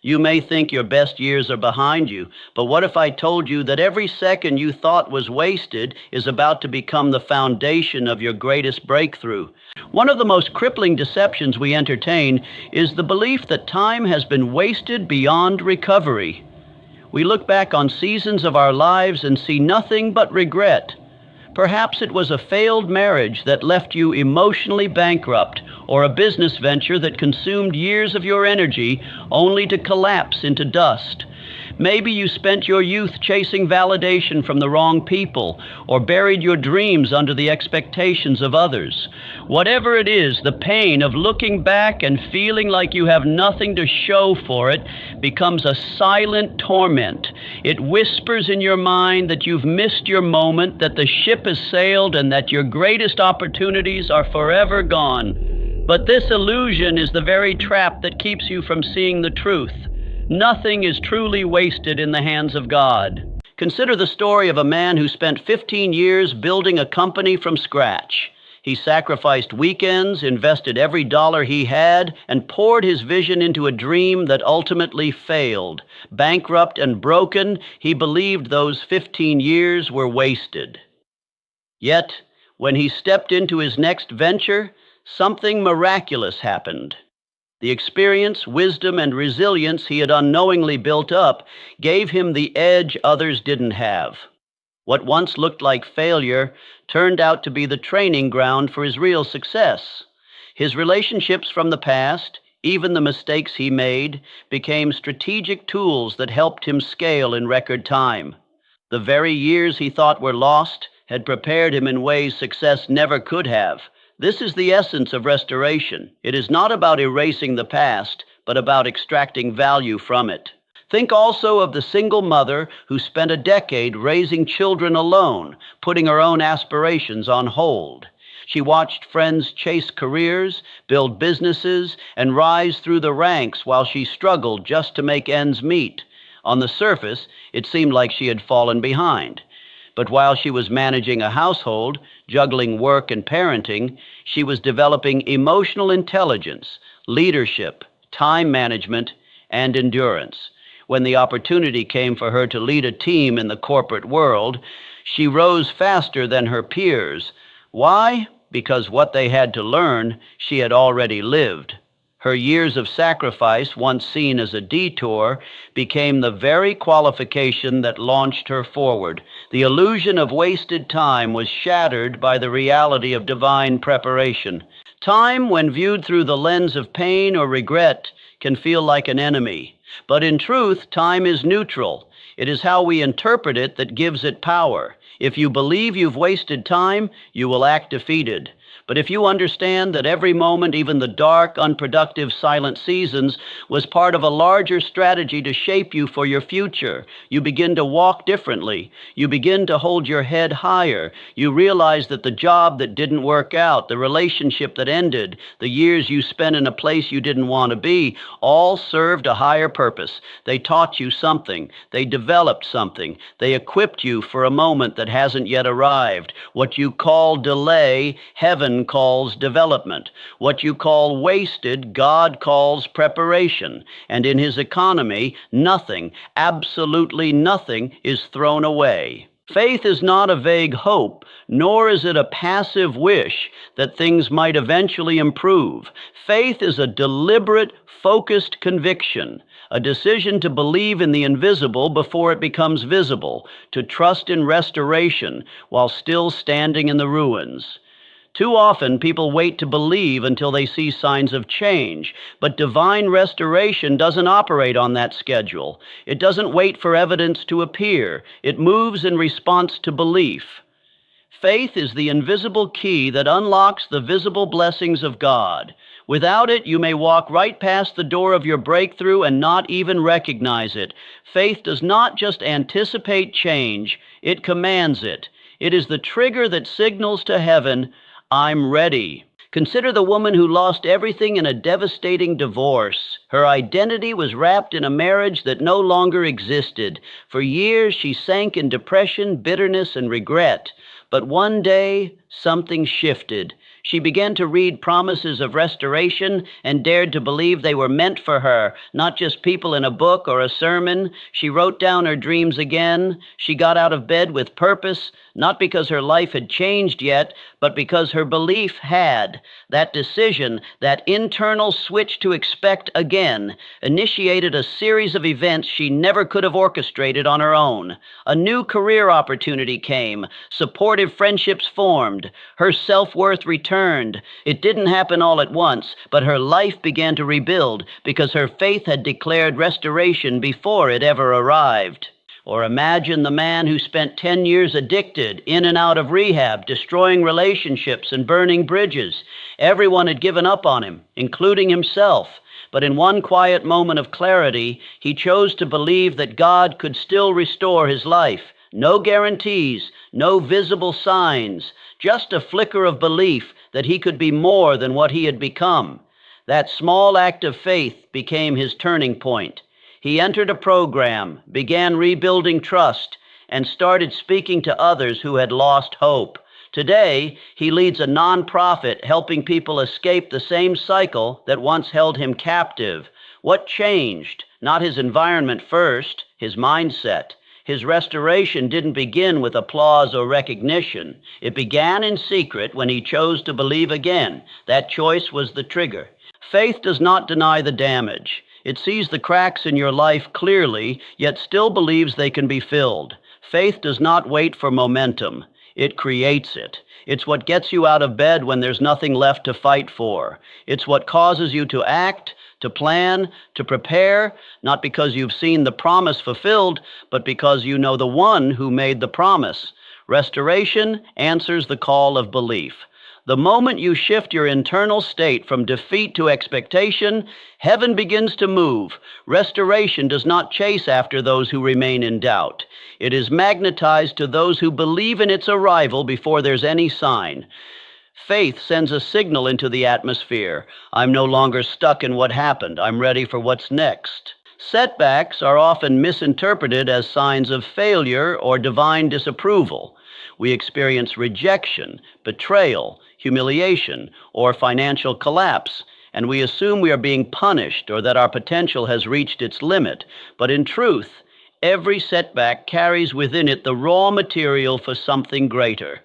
You may think your best years are behind you, but what if I told you that every second you thought was wasted is about to become the foundation of your greatest breakthrough? One of the most crippling deceptions we entertain is the belief that time has been wasted beyond recovery. We look back on seasons of our lives and see nothing but regret. Perhaps it was a failed marriage that left you emotionally bankrupt, or a business venture that consumed years of your energy only to collapse into dust. Maybe you spent your youth chasing validation from the wrong people, or buried your dreams under the expectations of others. Whatever it is, the pain of looking back and feeling like you have nothing to show for it becomes a silent torment. It whispers in your mind that you've missed your moment, that the ship has sailed, and that your greatest opportunities are forever gone. But this illusion is the very trap that keeps you from seeing the truth. Nothing is truly wasted in the hands of God. Consider the story of a man who spent 15 years building a company from scratch. He sacrificed weekends, invested every dollar he had, and poured his vision into a dream that ultimately failed. Bankrupt and broken, he believed those 15 years were wasted. Yet, when he stepped into his next venture, something miraculous happened. The experience, wisdom, and resilience he had unknowingly built up gave him the edge others didn't have. What once looked like failure turned out to be the training ground for his real success. His relationships from the past, even the mistakes he made, became strategic tools that helped him scale in record time. The very years he thought were lost had prepared him in ways success never could have. This is the essence of restoration. It is not about erasing the past, but about extracting value from it. Think also of the single mother who spent a decade raising children alone, putting her own aspirations on hold. She watched friends chase careers, build businesses, and rise through the ranks while she struggled just to make ends meet. On the surface, it seemed like she had fallen behind. But while she was managing a household, juggling work and parenting, she was developing emotional intelligence, leadership, time management, and endurance. When the opportunity came for her to lead a team in the corporate world, she rose faster than her peers. Why? Because what they had to learn, she had already lived. Her years of sacrifice, once seen as a detour, became the very qualification that launched her forward. The illusion of wasted time was shattered by the reality of divine preparation. Time, when viewed through the lens of pain or regret, can feel like an enemy. But in truth, time is neutral. It is how we interpret it that gives it power. If you believe you've wasted time, you will act defeated. But if you understand that every moment, even the dark, unproductive, silent seasons, was part of a larger strategy to shape you for your future, you begin to walk differently. You begin to hold your head higher. You realize that the job that didn't work out, the relationship that ended, the years you spent in a place you didn't want to be, all served a higher purpose. They taught you something. They developed something. They equipped you for a moment that hasn't yet arrived. What you call delay, heaven calls development. What you call wasted, God calls preparation. And in his economy, nothing, absolutely nothing, is thrown away. Faith is not a vague hope, nor is it a passive wish that things might eventually improve. Faith is a deliberate, focused conviction, a decision to believe in the invisible before it becomes visible, to trust in restoration while still standing in the ruins. Too often, people wait to believe until they see signs of change, but divine restoration doesn't operate on that schedule. It doesn't wait for evidence to appear. It moves in response to belief. Faith is the invisible key that unlocks the visible blessings of God. Without it, you may walk right past the door of your breakthrough and not even recognize it. Faith does not just anticipate change, it commands it. It is the trigger that signals to heaven, I'm ready. Consider the woman who lost everything in a devastating divorce. Her identity was wrapped in a marriage that no longer existed. For years, she sank in depression, bitterness, and regret. But one day, something shifted. She began to read promises of restoration and dared to believe they were meant for her, not just people in a book or a sermon. She wrote down her dreams again. She got out of bed with purpose, not because her life had changed yet, but because her belief had. That decision, that internal switch to expect again, initiated a series of events she never could have orchestrated on her own. A new career opportunity came. Supportive friendships formed. Her self-worth returned. It didn't happen all at once, but her life began to rebuild because her faith had declared restoration before it ever arrived. Or imagine the man who spent 10 years addicted, in and out of rehab, destroying relationships and burning bridges. Everyone had given up on him, including himself. But in one quiet moment of clarity, he chose to believe that God could still restore his life. No guarantees, no visible signs, just a flicker of belief that he could be more than what he had become. That small act of faith became his turning point. He entered a program, began rebuilding trust, and started speaking to others who had lost hope. Today, he leads a nonprofit helping people escape the same cycle that once held him captive. What changed? Not his environment first, his mindset. His restoration didn't begin with applause or recognition. It began in secret when he chose to believe again. That choice was the trigger. Faith does not deny the damage. It sees the cracks in your life clearly, yet still believes they can be filled. Faith does not wait for momentum. It creates it. It's what gets you out of bed when there's nothing left to fight for. It's what causes you to act, to plan, to prepare, not because you've seen the promise fulfilled, but because you know the one who made the promise. Restoration answers the call of belief. The moment you shift your internal state from defeat to expectation, heaven begins to move. Restoration does not chase after those who remain in doubt. It is magnetized to those who believe in its arrival before there's any sign. Faith sends a signal into the atmosphere. I'm no longer stuck in what happened. I'm ready for what's next. Setbacks are often misinterpreted as signs of failure or divine disapproval. We experience rejection, betrayal, humiliation, or financial collapse, and we assume we are being punished or that our potential has reached its limit. But in truth, every setback carries within it the raw material for something greater.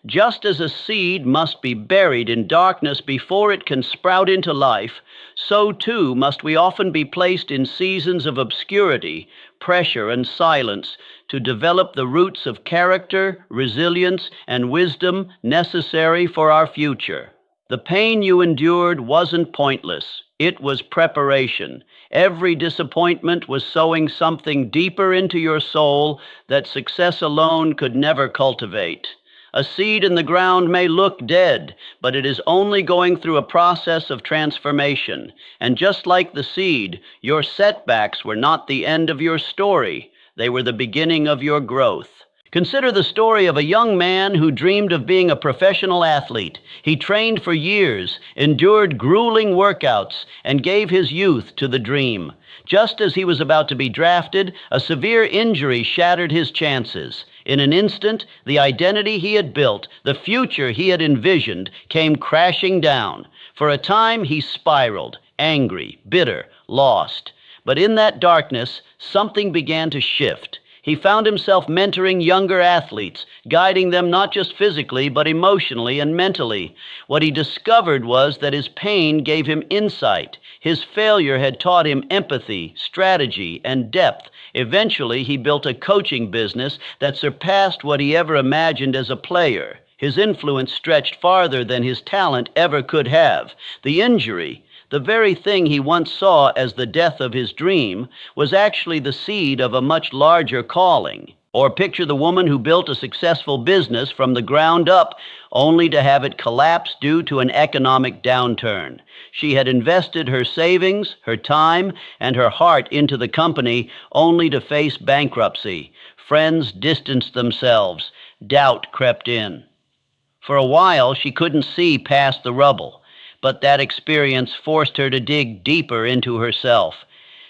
Just as a seed must be buried in darkness before it can sprout into life, so too must we often be placed in seasons of obscurity, pressure, and silence to develop the roots of character, resilience, and wisdom necessary for our future. The pain you endured wasn't pointless. It was preparation. Every disappointment was sowing something deeper into your soul that success alone could never cultivate. A seed in the ground may look dead, but it is only going through a process of transformation. And just like the seed, your setbacks were not the end of your story. They were the beginning of your growth. Consider the story of a young man who dreamed of being a professional athlete. He trained for years, endured grueling workouts, and gave his youth to the dream. Just as he was about to be drafted, a severe injury shattered his chances. In an instant, the identity he had built, the future he had envisioned, came crashing down. For a time, he spiraled, angry, bitter, lost. But in that darkness, something began to shift. He found himself mentoring younger athletes, guiding them not just physically, but emotionally and mentally. What he discovered was that his pain gave him insight. His failure had taught him empathy, strategy, and depth. Eventually, he built a coaching business that surpassed what he ever imagined as a player. His influence stretched farther than his talent ever could have. The injury, the very thing he once saw as the death of his dream, was actually the seed of a much larger calling. Or picture the woman who built a successful business from the ground up, only to have it collapse due to an economic downturn. She had invested her savings, her time, and her heart into the company, only to face bankruptcy. Friends distanced themselves. Doubt crept in. For a while, she couldn't see past the rubble. But that experience forced her to dig deeper into herself.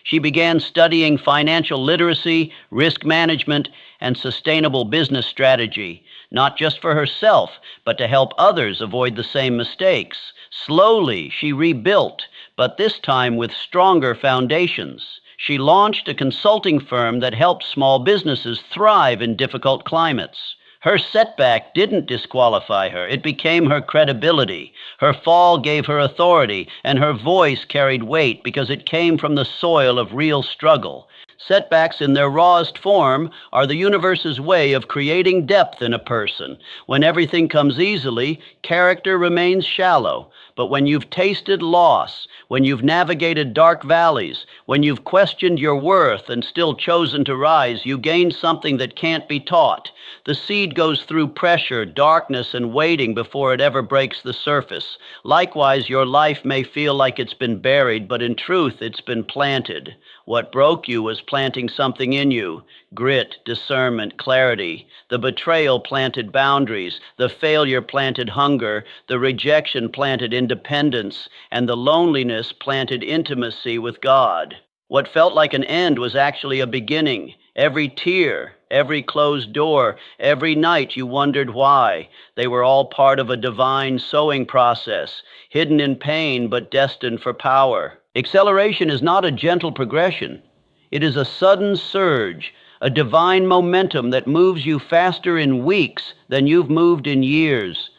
She began studying financial literacy, risk management, and sustainable business strategy, not just for herself, but to help others avoid the same mistakes. Slowly, she rebuilt, but this time with stronger foundations. She launched a consulting firm that helped small businesses thrive in difficult climates. Her setback didn't disqualify her. It became her credibility. Her fall gave her authority, and her voice carried weight because it came from the soil of real struggle. Setbacks in their rawest form are the universe's way of creating depth in a person. When everything comes easily, character remains shallow. But when you've tasted loss, when you've navigated dark valleys, when you've questioned your worth and still chosen to rise, you gain something that can't be taught. The seed goes through pressure, darkness, and waiting before it ever breaks the surface. Likewise, your life may feel like it's been buried, but in truth, it's been planted. What broke you was planting something in you: grit, discernment, clarity. The betrayal planted boundaries. The failure planted hunger. The rejection planted independence. And the loneliness planted intimacy with God. What felt like an end was actually a beginning. Every tear, every closed door, every night you wondered why. They were all part of a divine sowing process, hidden in pain but destined for power. Acceleration is not a gentle progression. It is a sudden surge, a divine momentum that moves you faster in weeks than you've moved in years.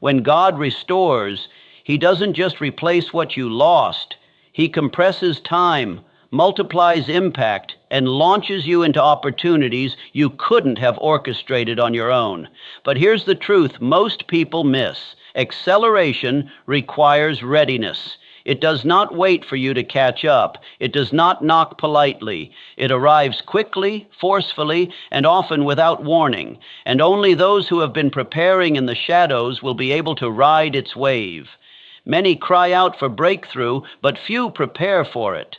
When God restores, He doesn't just replace what you lost. He compresses time, multiplies impact, and launches you into opportunities you couldn't have orchestrated on your own. But here's the truth most people miss. Acceleration requires readiness. It does not wait for you to catch up. It does not knock politely. It arrives quickly, forcefully, and often without warning. And only those who have been preparing in the shadows will be able to ride its wave. Many cry out for breakthrough, but few prepare for it.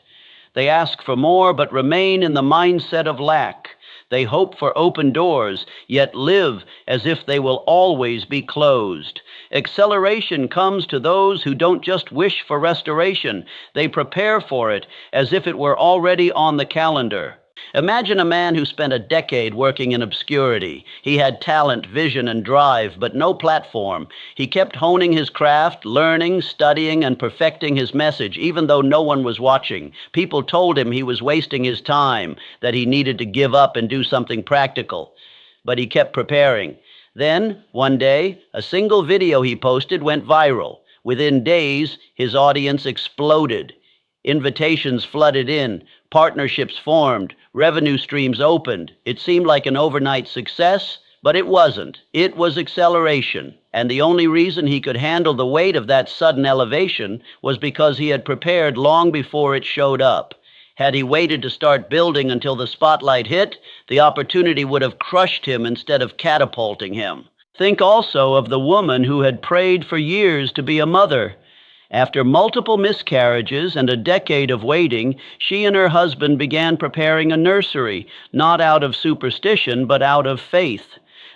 They ask for more, but remain in the mindset of lack. They hope for open doors, yet live as if they will always be closed. Acceleration comes to those who don't just wish for restoration. They prepare for it as if it were already on the calendar. Imagine a man who spent a decade working in obscurity. He had talent, vision, and drive, but no platform. He kept honing his craft, learning, studying, and perfecting his message, even though no one was watching. People told him he was wasting his time, that he needed to give up and do something practical. But he kept preparing. Then, one day, a single video he posted went viral. Within days, his audience exploded. Invitations flooded in, partnerships formed, revenue streams opened. It seemed like an overnight success, but it wasn't. It was acceleration. And the only reason he could handle the weight of that sudden elevation was because he had prepared long before it showed up. Had he waited to start building until the spotlight hit, the opportunity would have crushed him instead of catapulting him. Think also of the woman who had prayed for years to be a mother. After multiple miscarriages and a decade of waiting, she and her husband began preparing a nursery, not out of superstition, but out of faith.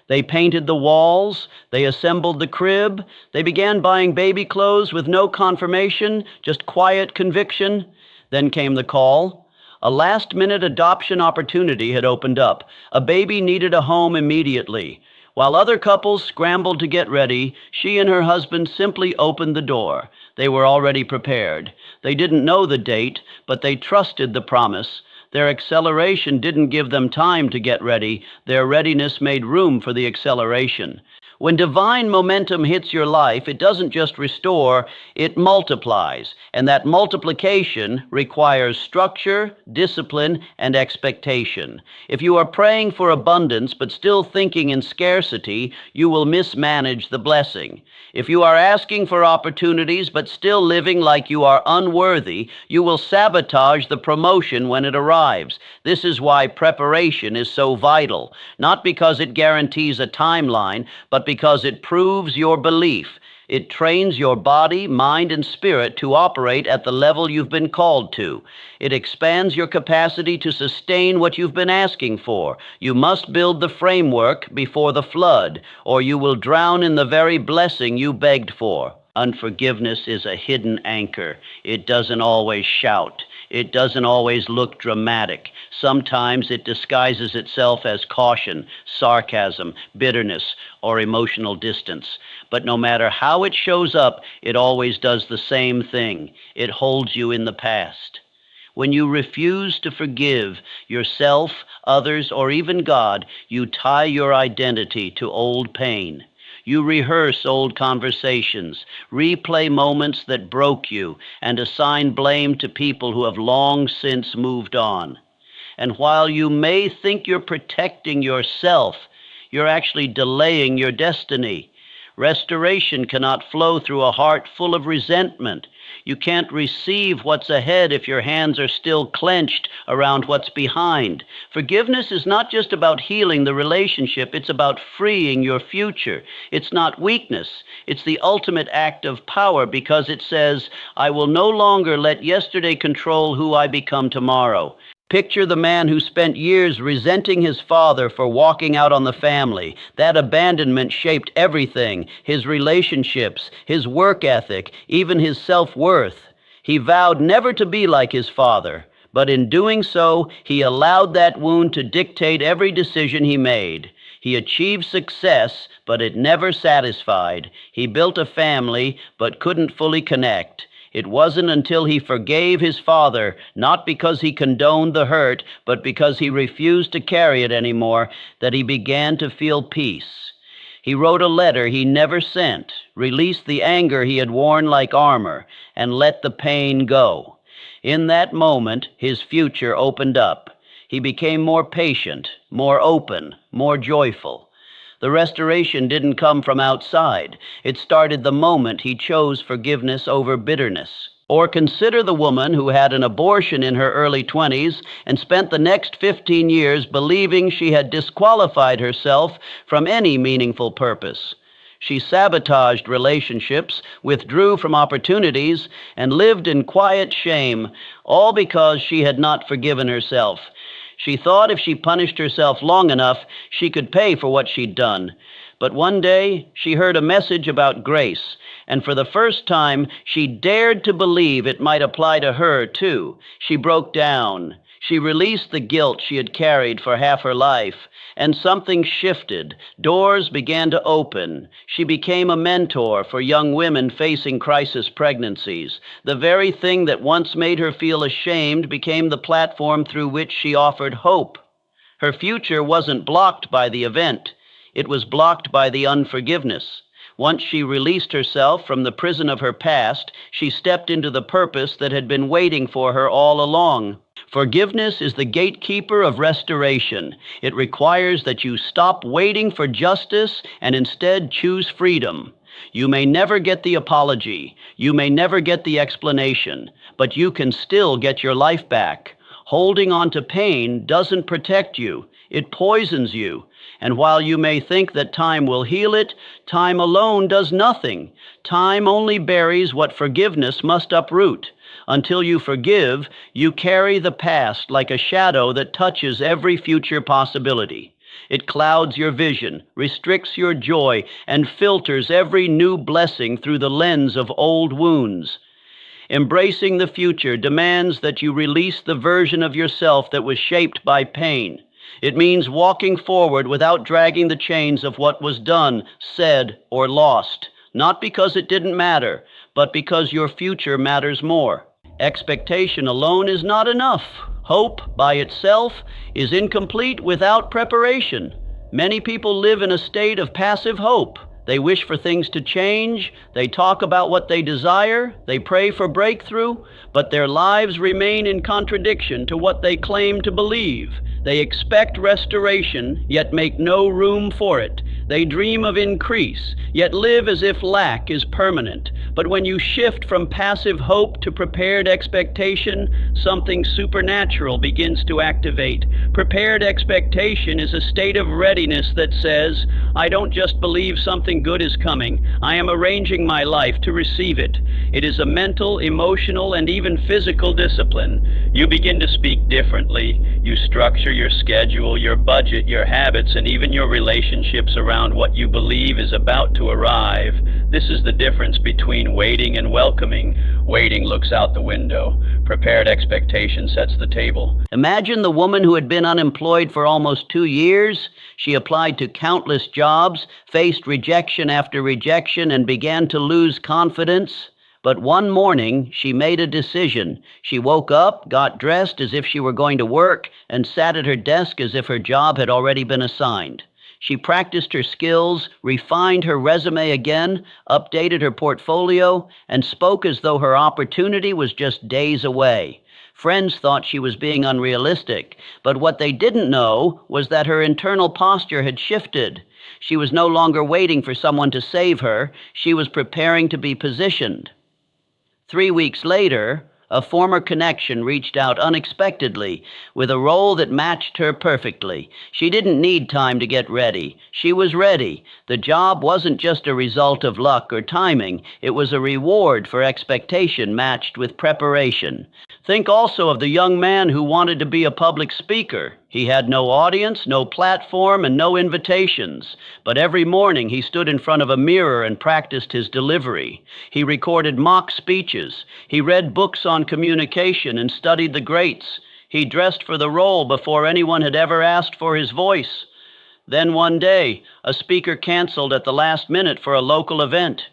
They painted the walls, they assembled the crib, they began buying baby clothes with no confirmation, just quiet conviction. Then came the call. A last-minute adoption opportunity had opened up. A baby needed a home immediately. While other couples scrambled to get ready, she and her husband simply opened the door. They were already prepared. They didn't know the date, but they trusted the promise. Their acceleration didn't give them time to get ready. Their readiness made room for the acceleration. When divine momentum hits your life, it doesn't just restore, it multiplies. And that multiplication requires structure, discipline, and expectation. If you are praying for abundance but still thinking in scarcity, you will mismanage the blessing. If you are asking for opportunities but still living like you are unworthy, you will sabotage the promotion when it arrives. This is why preparation is so vital, not because it guarantees a timeline, but because it proves your belief. It trains your body, mind, and spirit to operate at the level you've been called to. It expands your capacity to sustain what you've been asking for. You must build the framework before the flood, or you will drown in the very blessing you begged for. Unforgiveness is a hidden anchor. It doesn't always shout. It doesn't always look dramatic. Sometimes it disguises itself as caution, sarcasm, bitterness, or emotional distance. But no matter how it shows up, it always does the same thing. It holds you in the past. When you refuse to forgive yourself, others, or even God, you tie your identity to old pain. You rehearse old conversations, replay moments that broke you, and assign blame to people who have long since moved on. And while you may think you're protecting yourself, you're actually delaying your destiny. Restoration cannot flow through a heart full of resentment. You can't receive what's ahead if your hands are still clenched around what's behind. Forgiveness is not just about healing the relationship, it's about freeing your future. It's not weakness, it's the ultimate act of power because it says, I will no longer let yesterday control who I become tomorrow. Picture the man who spent years resenting his father for walking out on the family. That abandonment shaped everything, his relationships, his work ethic, even his self-worth. He vowed never to be like his father, but in doing so, he allowed that wound to dictate every decision he made. He achieved success, but it never satisfied. He built a family, but couldn't fully connect. It wasn't until he forgave his father, not because he condoned the hurt, but because he refused to carry it anymore, that he began to feel peace. He wrote a letter he never sent, released the anger he had worn like armor, and let the pain go. In that moment, his future opened up. He became more patient, more open, more joyful. The restoration didn't come from outside. It started the moment he chose forgiveness over bitterness. Or consider the woman who had an abortion in her early 20s and spent the next 15 years believing she had disqualified herself from any meaningful purpose. She sabotaged relationships, withdrew from opportunities, and lived in quiet shame, all because she had not forgiven herself. She thought if she punished herself long enough, she could pay for what she'd done. But one day, she heard a message about grace, and for the first time, she dared to believe it might apply to her, too. She broke down. She released the guilt she had carried for half her life, and something shifted. Doors began to open. She became a mentor for young women facing crisis pregnancies. The very thing that once made her feel ashamed became the platform through which she offered hope. Her future wasn't blocked by the event. It was blocked by the unforgiveness. Once she released herself from the prison of her past, she stepped into the purpose that had been waiting for her all along. Forgiveness is the gatekeeper of restoration. It requires that you stop waiting for justice and instead choose freedom. You may never get the apology. You may never get the explanation, but you can still get your life back. Holding on to pain doesn't protect you. It poisons you. And while you may think that time will heal it, time alone does nothing. Time only buries what forgiveness must uproot. Until you forgive, you carry the past like a shadow that touches every future possibility. It clouds your vision, restricts your joy, and filters every new blessing through the lens of old wounds. Embracing the future demands that you release the version of yourself that was shaped by pain. It means walking forward without dragging the chains of what was done, said, or lost, not because it didn't matter, but because your future matters more. Expectation alone is not enough. Hope by itself is incomplete without preparation. Many people live in a state of passive hope. They wish for things to change, they talk about what they desire, they pray for breakthrough, but their lives remain in contradiction to what they claim to believe. They expect restoration, yet make no room for it. They dream of increase, yet live as if lack is permanent. But when you shift from passive hope to prepared expectation, something supernatural begins to activate. Prepared expectation is a state of readiness that says, I don't just believe something good is coming. I am arranging my life to receive it. It is a mental, emotional, and even physical discipline. You begin to speak differently. You structure your schedule, your budget, your habits, and even your relationships around around what you believe is about to arrive. This is the difference between waiting and welcoming. Waiting looks out the window. Prepared expectation sets the table. Imagine the woman who had been unemployed for almost 2 years. She applied to countless jobs, faced rejection after rejection, and began to lose confidence. But one morning, she made a decision. She woke up, got dressed as if she were going to work, and sat at her desk as if her job had already been assigned. She practiced her skills, refined her resume again, updated her portfolio, and spoke as though her opportunity was just days away. Friends thought she was being unrealistic, but what they didn't know was that her internal posture had shifted. She was no longer waiting for someone to save her. She was preparing to be positioned. 3 weeks later, a former connection reached out unexpectedly with a role that matched her perfectly. She didn't need time to get ready. She was ready. The job wasn't just a result of luck or timing. It was a reward for expectation matched with preparation. Think also of the young man who wanted to be a public speaker. He had no audience, no platform, and no invitations. But every morning he stood in front of a mirror and practiced his delivery. He recorded mock speeches. He read books on communication and studied the greats. He dressed for the role before anyone had ever asked for his voice. Then one day, a speaker canceled at the last minute for a local event.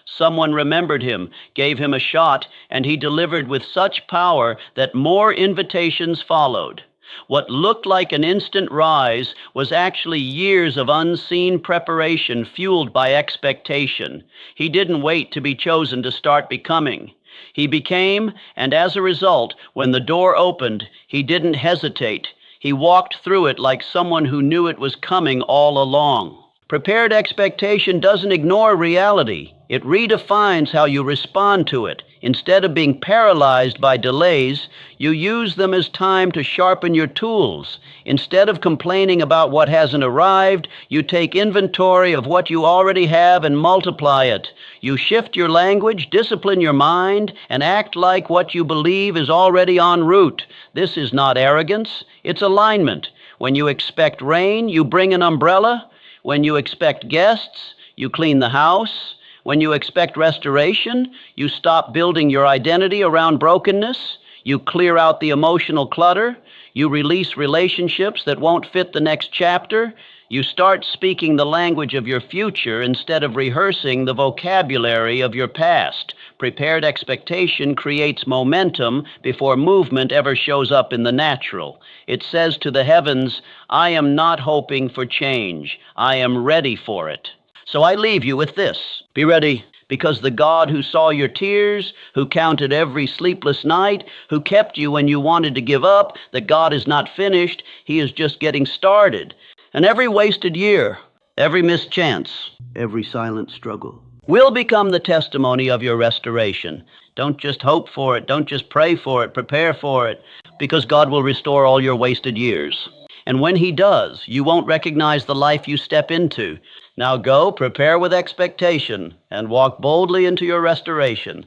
Someone remembered him, gave him a shot, and he delivered with such power that more invitations followed. What looked like an instant rise was actually years of unseen preparation fueled by expectation. He didn't wait to be chosen to start becoming. He became, and as a result, when the door opened, he didn't hesitate. He walked through it like someone who knew it was coming all along. Prepared expectation doesn't ignore reality. It redefines how you respond to it. Instead of being paralyzed by delays, you use them as time to sharpen your tools. Instead of complaining about what hasn't arrived, you take inventory of what you already have and multiply it. You shift your language, discipline your mind, and act like what you believe is already en route. This is not arrogance, it's alignment. When you expect rain, you bring an umbrella. When you expect guests, you clean the house. When you expect restoration, you stop building your identity around brokenness. You clear out the emotional clutter. You release relationships that won't fit the next chapter. You start speaking the language of your future instead of rehearsing the vocabulary of your past. Prepared expectation creates momentum before movement ever shows up in the natural. It says to the heavens, I am not hoping for change. I am ready for it. So I leave you with this. Be ready, because the God who saw your tears, who counted every sleepless night, who kept you when you wanted to give up, that God is not finished. He is just getting started. And every wasted year, every missed chance, every silent struggle will become the testimony of your restoration. Don't just hope for it. Don't just pray for it. Prepare for it, because God will restore all your wasted years. And when He does, you won't recognize the life you step into. Now go, prepare with expectation, and walk boldly into your restoration.